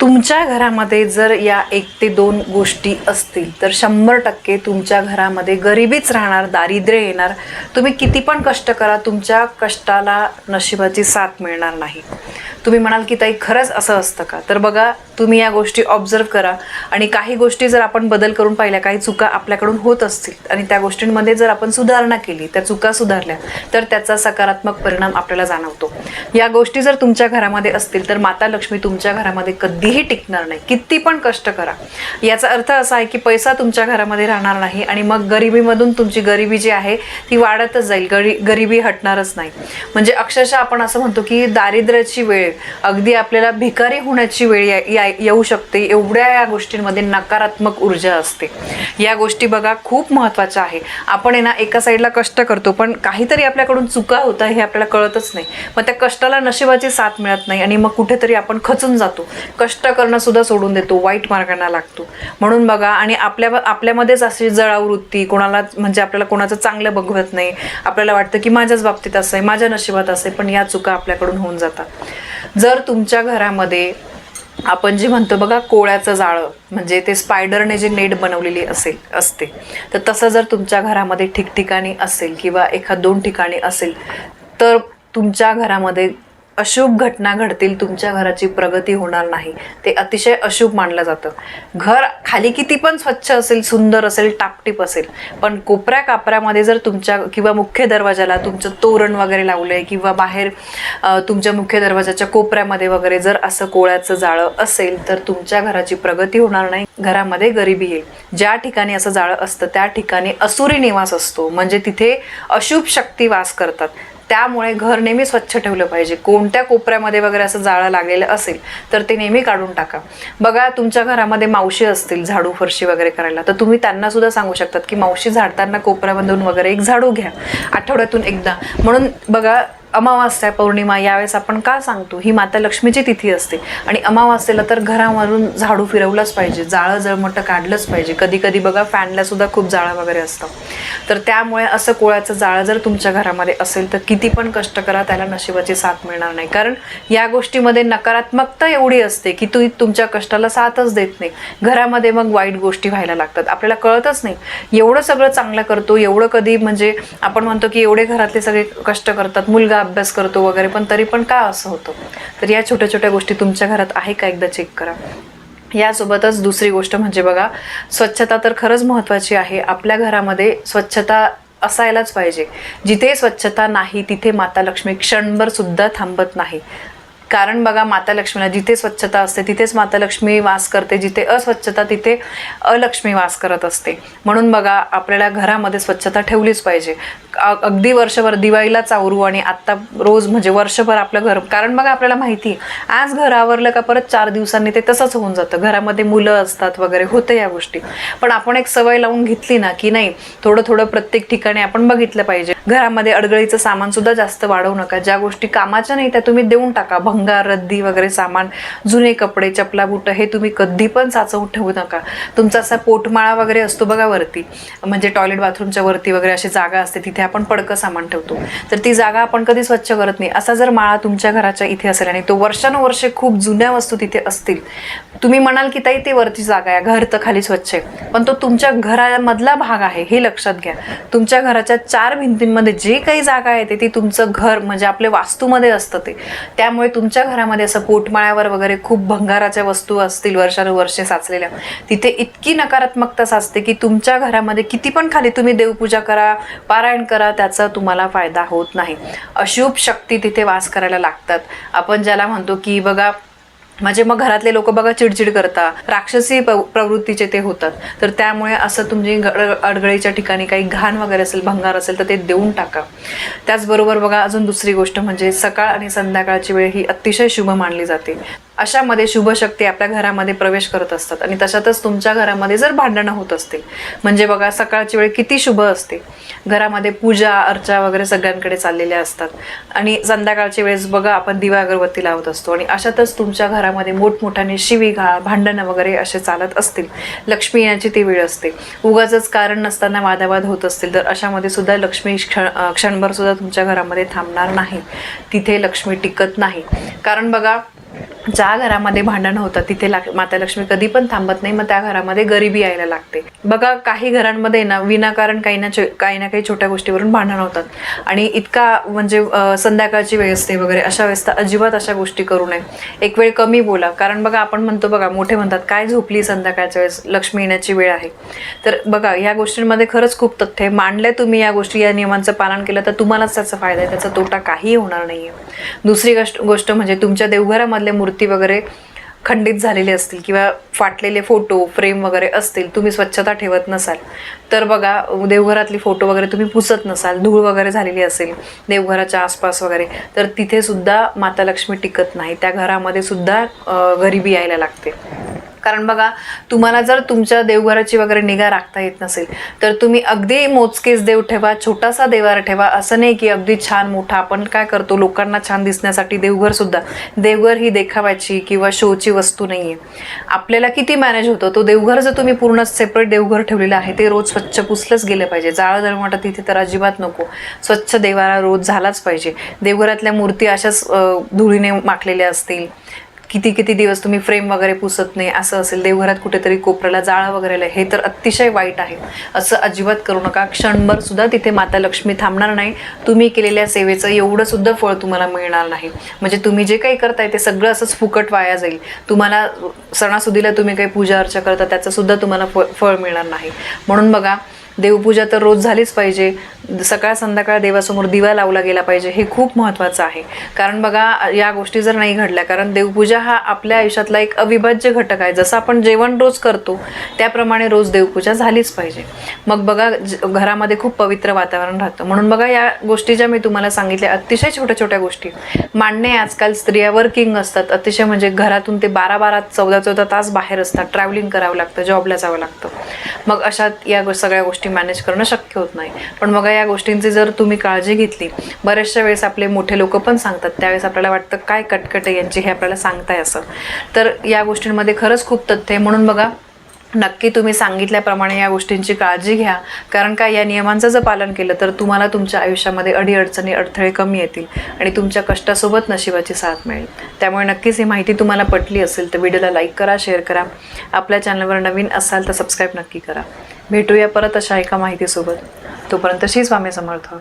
तुमच्या घरामध्ये जर या 1 ते 2 गोष्टी असतील तर 100% तुमच्या घरामध्ये गरिबीच राहणार, दारिद्र्य येणार. तुम्ही किती पण कष्ट करा, तुमच्या कष्टाला नशिबाची साथ मिळणार नाही. तुम्ही म्हणाल की ताई खरंच असं असतं का? तर बघा, तुम्ही या गोष्टी ऑब्झर्व करा आणि काही गोष्टी जर आपण बदल करून पाहिल्या, काही चुका आपल्याकडून होत असतील आणि त्या गोष्टींमध्ये जर आपण सुधारणा केली, त्या चुका सुधारल्या, तर त्याचा सकारात्मक परिणाम आपल्याला जाणवतो. या गोष्टी जर तुमच्या घरामध्ये असतील तर माता लक्ष्मी तुमच्या घरामध्ये कधीही टिकणार नाही, किती पण कष्ट करा. याचा अर्थ असा आहे की पैसा तुमच्या घरामध्ये राहणार नाही आणि मग गरिबीमधून तुमची गरिबी जी आहे ती वाढतच जाईल, गरिबी हटणारच नाही. म्हणजे अक्षरशः आपण असं म्हणतो की दारिद्र्याची वेळ, अगदी आपल्याला भिकारी होण्याची वेळ येऊ शकते. एवढ्या या गोष्टींमध्ये नकारात्मक ऊर्जा असते. या गोष्टी बघा खूप महत्त्वाच्या आहे. आपण आहे ना एका साईडला कष्ट करतो पण काहीतरी आपल्याकडून चुका होत आहे हे आपल्याला कळतच नाही. मग त्या कष्टाला नशिबाची साथ मिळत नाही आणि मग कुठेतरी आपण खचून जातो, कष्ट करणं सुद्धा सोडून देतो, वाईट मार्गांना लागतो. म्हणून बघा, आणि आपल्यामध्येच अशी जळाऊ वृत्ती, कोणाला म्हणजे आपल्याला कोणाचं चांगलं बघवत नाही, आपल्याला वाटतं की माझ्याच बाबतीत असं आहे, माझ्या नशिबात असं आहे, पण या चुका आपल्याकडून होऊन जातात. जर तुमच्या घरामध्ये आपण जे म्हणतो बघा कोळ्याचं जाळं, म्हणजे ते स्पायडरने जे नेट बनवलेली असते, तर तसं जर तुमच्या घरामध्ये ठिकठिकाणी असेल किंवा 1-2 ठिकाणी असेल तर तुमच्या घरामध्ये अशुभ घटना घडतील, तुमच्या घराची प्रगती होणार नाही. ते अतिशय अशुभ मानलं जातं. घर खाली किती पण स्वच्छ असेल, सुंदर असेल, टापटीप असेल, पण कोपऱ्या कापऱ्यामध्ये जर तुमच्या किंवा मुख्य दरवाजाला तुमचं तोरण वगैरे लावलंय किंवा बाहेर तुमच्या मुख्य दरवाजाच्या कोपऱ्यामध्ये वगैरे जर असं कोळ्याचं जाळं असेल तर तुमच्या घराची प्रगती होणार नाही, घरामध्ये गरिबी येईल. ज्या ठिकाणी असं जाळं असतं त्या ठिकाणी असुरी निवास असतो, म्हणजे तिथे अशुभ शक्ती वास करतात. त्यामुळे घर नेहमी स्वच्छ ठेवलं पाहिजे. कोणत्या कोपऱ्यामध्ये वगैरे असं जाळं लागलेलं असेल तर ते नेहमी काढून टाका. बघा, तुमच्या घरामध्ये मावशी असतील झाडू फरशी वगैरे करायला, तर तुम्ही त्यांना सुद्धा सांगू शकतात की मावशी झाडताना कोपऱ्यामधून वगैरे एक झाडू घ्या आठवड्यातून एकदा. म्हणून बघा, अमावास्या, पौर्णिमा यावेळेस आपण का सांगतो, ही माता लक्ष्मीची तिथी असते आणि अमावास्येला तर घरामधून झाडू फिरवलंच पाहिजे, जाळं जळमटं काढलंच पाहिजे. कधी कधी बघा फॅनला सुद्धा खूप जाळं वगैरे असतं. तर त्यामुळे असं कोळ्याचं जाळं जर तुमच्या घरामध्ये असेल तर किती पण कष्ट करा, त्याला नशिबाची साथ मिळणार नाही. कारण या गोष्टीमध्ये नकारात्मकता एवढी असते की तुमच्या कष्टाला साथच देत नाही. घरामध्ये मग वाईट गोष्टी व्हायला लागतात, आपल्याला कळतच नाही. एवढं सगळं चांगलं करतो, एवढं कधी म्हणजे आपण म्हणतो की एवढे घरातले सगळे कष्ट करतात, मुलगा अभ्यास करतो वगैरे, पण तरी पण का असं होतं? तर या छोट्या छोट्या गोष्टी तुमच्या घरात आहे का, एकदा चेक करा. यासोबतच दुसरी गोष्ट म्हणजे बघा, स्वच्छता तर खरंच महत्त्वाची आहे. आपल्या घरामध्ये स्वच्छता असायलाच पाहिजे. जिथे स्वच्छता नाही तिथे माता लक्ष्मी क्षणभर सुद्धा थांबत नाही. कारण बघा, माता लक्ष्मीला जिथे स्वच्छता असते तिथेच माता लक्ष्मी वास करते, जिथे अस्वच्छता तिथे अलक्ष्मी वास करत असते. म्हणून बघा, आपल्याला घरामध्ये स्वच्छता ठेवलीच पाहिजे. अगदी वर्षभर दिवाळीला चावरू आणि आत्ता रोज म्हणजे वर्षभर आपलं घर, कारण बघा आपल्याला माहिती आहे आज घर आवरलं का परत 4 दिवसांनी ते तसंच होऊन जातं. घरामध्ये मुलं असतात वगैरे, होतं या गोष्टी. पण आपण एक सवय लावून घेतली ना की नाही, थोडं थोडं प्रत्येक ठिकाणी आपण बघितलं पाहिजे. घरामध्ये अडगळीचं सामान सुद्धा जास्त वाढवू नका. ज्या गोष्टी कामाच्या नाही त्या तुम्ही देऊन टाका. भंगार, रद्दी वगैरे सामान, जुने कपडे, चपला, बुटं हे तुम्ही कधी पण साचवून ठेवू नका. तुमचा असा पोटमाळा वगैरे असतो बघा वरती, म्हणजे टॉयलेट बाथरूमच्या वरती वगैरे अशी जागा असते, तिथे आपण पडकं सामान ठेवतो. तर ती जागा आपण कधी स्वच्छ करत नाही. असा जर माळा तुमच्या घराच्या इथे असेल आणि तो वर्षानुवर्षे खूप जुन्या वस्तू तिथे असतील, तुम्ही म्हणाल की ताई ते वरती जागा आहे, घर तर खाली स्वच्छ आहे, पण तो तुमच्या घरामधला भाग आहे हे लक्षात घ्या. तुमच्या घराच्या 4 भिंतींमध्ये जे काही जागा आहे ती तुमचं घर म्हणजे आपले वास्तूमध्ये असतं ते. त्यामुळे तुमच्या घरामध्ये असं पोटमाळ्यावर वगैरे खूप भंगाराच्या वस्तू असतील वर्षानुवर्षे साचलेल्या, तिथे इतकी नकारात्मकता साचते की तुमच्या घरामध्ये किती पण खाली तुम्ही देवपूजा करा, पारायण करा, त्याचा तुम्हाला फायदा होत नाही. अशुभ शक्ती तिथे वास करायला लागतात. आपण ज्याला म्हणतो की बघा, म्हणजे मग घरातले लोक बघा चिडचिड करतात, राक्षसी प्रवृत्तीचे ते होतात. तर त्यामुळे असं तुमची अडगळीच्या ठिकाणी काही घाण वगैरे असेल, भंगार असेल तर ते देऊन टाका. त्याचबरोबर बघा, अजून दुसरी गोष्ट म्हणजे सकाळ आणि संध्याकाळची वेळ ही अतिशय शुभ मानली जाते. अशामध्ये शुभ शक्ती आपल्या घरामध्ये प्रवेश करत असतात आणि तशातच तुमच्या घरामध्ये जर भांडणं होत असतील, म्हणजे बघा सकाळची वेळ किती शुभ असते, घरामध्ये पूजा अर्चा वगैरे सगळ्यांकडे चाललेल्या असतात आणि संध्याकाळच्या वेळेस बघा आपण दिवा अगरबत्ती लावत असतो आणि अशातच तुमच्या घरामध्ये मोठमोठ्याने शिवीगाळ, भांडणं वगैरे असे चालत असतील, लक्ष्मी येण्याची ती वेळ असते, उगाचच कारण नसताना वादावाद होत असतील, तर अशामध्ये सुद्धा लक्ष्मी क्षणभर सुद्धा तुमच्या घरामध्ये थांबणार नाही, तिथे लक्ष्मी टिकत नाही. कारण बघा, ज्या घरामध्ये भांडण होतं तिथे माता लक्ष्मी कधी पण थांबत नाही, मग त्या घरामध्ये गरिबी यायला लागते. बघा काही घरांमध्ये ना विनाकारण काही ना काही छोट्या गोष्टीवरून भांडण होतात आणि इतका म्हणजे संध्याकाळची वेळ असते वगैरे, अशा वेळेस तर अजिबात अशा गोष्टी करू नये. एक वेळ कमी बोला, कारण बघा आपण म्हणतो बघा, मोठे म्हणतात काय झोपली संध्याकाळच्या वेळेस, लक्ष्मी येण्याची वेळ आहे. तर बघा या गोष्टींमध्ये खरंच खूप तथ्य आहे. मांडल्या तुम्ही या गोष्टी, या नियमांचं पालन केलं तर तुम्हालाच त्याचा फायदा आहे, त्याचा तोटा काही होणार नाहीये. दुसरी गोष्ट म्हणजे तुमच्या देवघरामधल्या मूर्ती वगैरे खंडित झालेले असतील किंवा फाटलेले फोटो फ्रेम वगैरे असतील, तुम्ही स्वच्छता ठेवत नसाल तर बघा, देवघरातली फोटो वगैरे तुम्ही पुसत नसाल, धूळ वगैरे झालेली असेल देवघराच्या आसपास वगैरे, तर तिथे सुद्धा माता लक्ष्मी टिकत नाही, त्या घरामध्ये सुद्धा गरिबी यायला लागते. कारण बघा तुम्हाला जर तुमच्या देवघराची वगैरे निगा राखता येत नसेल तर तुम्ही अगदी मोजकेच देव ठेवा, छोटासा देवारा ठेवा. असं नाही की अगदी छान मोठा. आपण काय करतो, लोकांना छान दिसण्यासाठी देवघर ही देखाव्याची किंवा शोची वस्तू नाहीये. आपल्याला किती मॅनेज होतं, तो देवघर जर तुम्ही पूर्ण सेपरेट देवघर ठेवलेलं आहे ते रोज स्वच्छ पुसलंच गेलं पाहिजे. जाळं जळमटं तिथे तर अजिबात नको. स्वच्छ देवारा रोज झालाच पाहिजे. देवघरातल्या मूर्ती अशाच धुळीने माखलेल्या असतील, किती दिवस तुम्ही फ्रेम वगैरे पुसत नाही, असं असेल, देवघरात कुठेतरी कोपऱ्याला जाळं वगैरे, हे तर अतिशय वाईट आहे. असं अजिबात करू नका. क्षणभर सुद्धा तिथे माता लक्ष्मी थांबणार नाही. तुम्ही केलेल्या सेवेचं एवढं सुद्धा फळ तुम्हाला मिळणार नाही. म्हणजे तुम्ही जे काही करताय ते सगळं असंच फुकट वाया जाईल. तुम्हाला सणासुदीला तुम्ही काही पूजा अर्चा करता त्याचं सुद्धा तुम्हाला फळ मिळणार नाही. म्हणून बघा, देवपूजा तर रोज झालीच पाहिजे. सकाळ संध्याकाळ देवासमोर दिवा लावला गेला पाहिजे, हे खूप महत्त्वाचं आहे. कारण बघा या गोष्टी जर नाही घडल्या, कारण देवपूजा हा आपल्या आयुष्यातला एक अविभाज्य घटक आहे. जसं आपण जेवण रोज करतो त्याप्रमाणे रोज देवपूजा झालीच पाहिजे. मग बघा घरामध्ये खूप पवित्र वातावरण राहतं. म्हणून बघा या गोष्टी ज्या मी तुम्हाला सांगितल्या, अतिशय छोट्या गोष्टी मांडणे. आजकाल स्त्रिया वर्किंग असतात, अतिशय म्हणजे घरातून ते 12 14 तास बाहेर असतात, ट्रॅव्हलिंग करावं लागतं, जॉबला जावं लागतं. मग अशात या सगळ्या गोष्टी मॅनेज करणं शक्य होत नाही. पण बघा या गोष्टींची जर तुम्ही काळजी घेतली, बऱ्याचशा वेळेस आपले मोठे लोक पण सांगतात, त्यावेळेस आपल्याला वाटतं काय कटकट आहे यांची, हे आपल्याला सांगताय असं. तर या गोष्टींमध्ये खरंच खूप तथ्य आहे. म्हणून बघा नक्की तुम्ही सांगितल्याप्रमाणे या गोष्टींची काळजी घ्या. कारण काय, या नियमांचं जर पालन केलं तर तुम्हाला तुमच्या आयुष्यामध्ये अडीअडचणी अडथळे कमी येतील आणि तुमच्या कष्टासोबत नशिबाची साथ मिळेल. त्यामुळे नक्कीच ही माहिती तुम्हाला पटली असेल तर व्हिडिओला लाईक करा, शेअर करा. आपल्या चॅनलवर नवीन असाल तर सबस्क्राईब नक्की करा. भेटूया परत अशा एका माहितीसोबत. तोपर्यंत श्री स्वामी समर्थ.